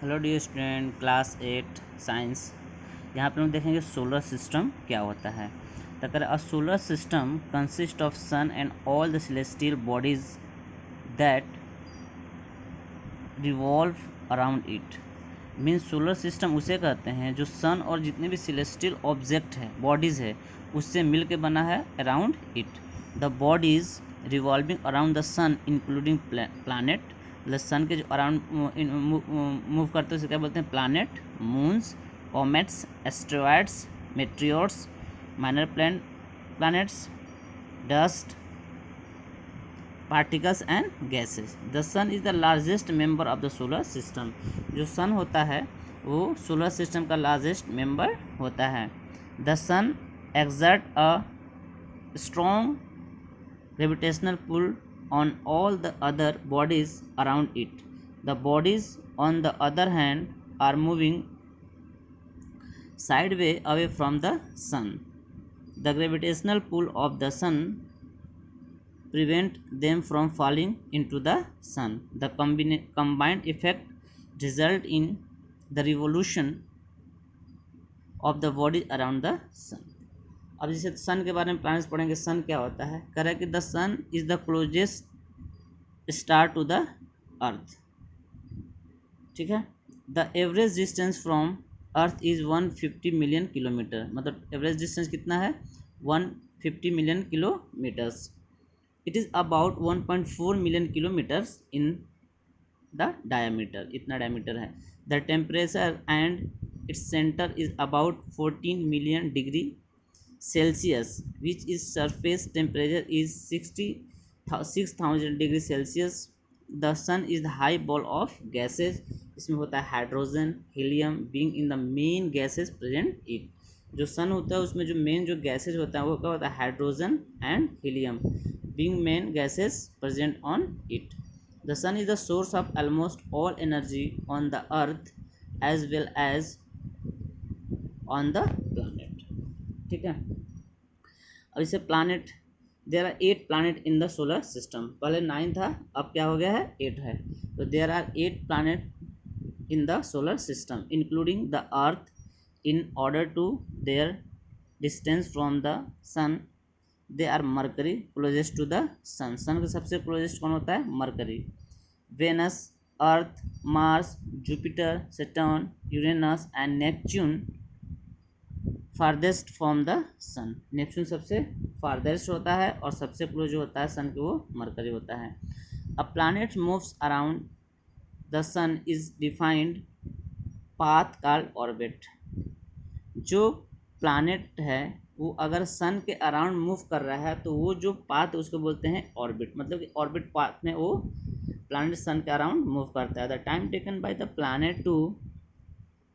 Hello dear student, class 8 science. यहाँ पे हम देखेंगे सोलर सिस्टम क्या होता है। तो अगर a solar system consist of sun and all the celestial bodies that revolve around it. Means solar system उसे कहते हैं जो सन और जितने भी सेलेस्टियल ऑब्जेक्ट है, बॉडीज़ है, उससे मिल के बना है around it. The bodies revolving around the sun including planet, मतलब सन के जो अराउंड मूव करते हैं उसे क्या बोलते हैं? Planet, moons, comets, asteroids, meteoroids, minor planets, dust particles and gases. The sun is the largest member of the solar system. जो सन होता है वो सोलर सिस्टम का लार्जेस्ट मेंबर होता है। The sun exert a strong gravitational pull on all the other bodies around it. The bodies, on the other hand, are moving sideways away from the sun. The gravitational pull of the sun prevent them from falling into the sun. The combined effect result in the revolution of the body around the sun. अब जैसे सन के बारे में planets पढ़ेंगे, सन क्या होता है, कह रहा है कि the sun is the closest star to the earth. ठीक है। The average distance from earth is 150 million kilometre. मतलब एवरेज डिस्टेंस कितना है? 150 million kilometres. It is about 1.4 million kilometres in the diameter. इतना डायमीटर है। The temperature and its centre is about 14 million degree Celsius, which is surface temperature is 6,000 degree Celsius. The sun is the high ball of gases. इसमें होता है hydrogen, helium being in the main gases present it. जो sun होता है उसमें जो main जो gases होता है वो क्या होता है? Hydrogen and helium being main gases present on it. The sun is the source of almost all energy on the earth as well as on the planet. ठीक है। अब इसे planet, there are 8 planet in the solar system. पहले 9 था, अब क्या हो गया है? 8 है। तो there are 8 planet in the solar system including the Earth in order to their distance from the sun. They are Mercury closest to the sun. Sun के सबसे क्लोजेस्ट कौन होता है? Mercury. Venus, Earth, Mars, Jupiter, Saturn, Uranus and Neptune farthest from the sun. Neptune सबसे farthest होता है और सबसे क्लोज जो होता है सन के वो मरकरी होता है। A planet moves around the sun is defined path called orbit. जो प्लैनेट है वो अगर सन के अराउंड मूव कर रहा है तो वो जो पाथ है उसको बोलते हैं ऑर्बिट। मतलब कि ऑर्बिट पाथ में वो प्लैनेट सन के अराउंड मूव करता है। The time taken by the planet to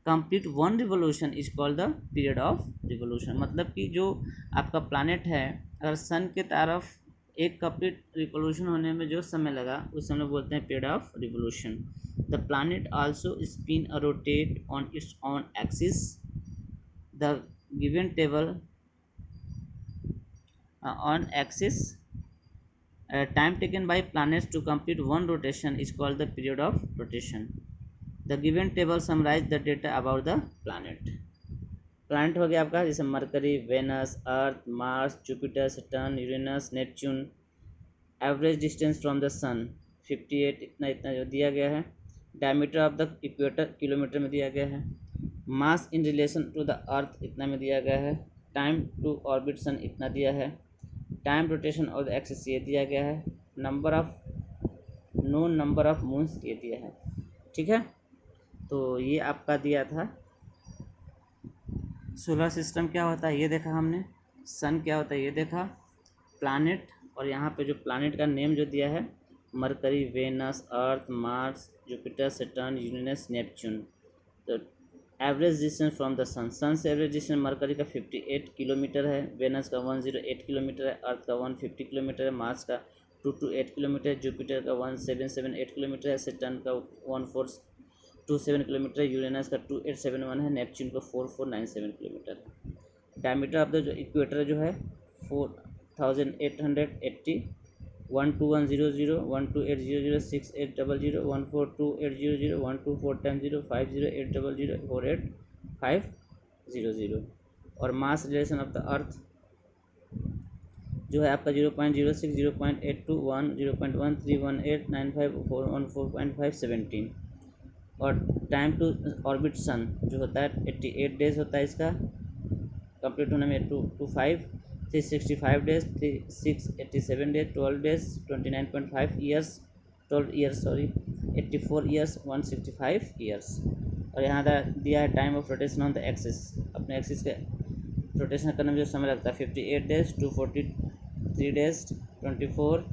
complete one revolution is called the period of revolution. मतलब कि जो आपका प्लैनेट है अगर सन के तरफ एक कंप्लीट रिवोल्यूशन होने में जो समय लगा उस समय बोलते हैं period of revolution. The planet also spin और rotate on its own axis. The given table on axis time taken by planets to complete one rotation is called the period of rotation. The given table summarize the data about the planet. Planet हो गया आपका जैसे Mercury, Venus, Earth, Mars, Jupiter, Saturn, Uranus, Neptune. Average distance from the sun 58, इतना इतना जो दिया गया है। Diameter of the equator kilometre में दिया गया है। Mass in relation to the Earth इतना में दिया गया है। टाइम टू ऑर्बिट सन इतना दिया है। Time rotation of the axis ये दिया गया है। नंबर ऑफ मून्स ये दिया है। ठीक है। तो ये आपका दिया था सोलर सिस्टम क्या होता है ये देखा हमने, सन क्या होता है ये देखा, प्लैनेट, और यहाँ पे जो प्लैनेट का नेम जो दिया है Mercury, Venus, Earth, Mars, Jupiter, Saturn, Uranus, Neptune. तो average distance from the sun, sun से एवरेज डिस्टेंस मरकरी का 58 किलोमीटर है, वेनस का 108 किलोमीटर है, अर्थ का 150 किलोमीटर है, मार्स का 228 किलोमीटर है, जुपिटर का 1778 किलोमीटर है, सैटर्न का 1427 किलोमीटर है, यूरेनस का 2871 है, नेपच्यून का 4497 किलोमीटर है। डायमीटर ऑफ द जो इक्वेटर जो है 4881 1210 12800680 142800 12410 50800 और मास रिलेशन ऑफ द अर्थ जो है आपका 0.06 0.821 0.131895 और टाइम टू ऑर्बिट सन जो होता है 88 डेज होता है इसका कंप्लीट होने में 225 365 days 687 days 12 days 29.5 years 12 years sorry 84 years 165 years और यहाँ दिया है time of rotation on the axis अपने एक्सिस के रोटेशन करने में जो समय लगता है 58 days 243 days 24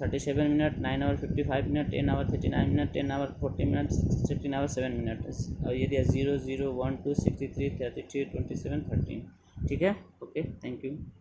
37 minute 9 hour 55 minute 10 hour 39 minute 10 hour 40 minute 16 hour 7 minute और ये दिया 0 0 1 2 63 33 27 13 ठीक है ओके थैंक यू।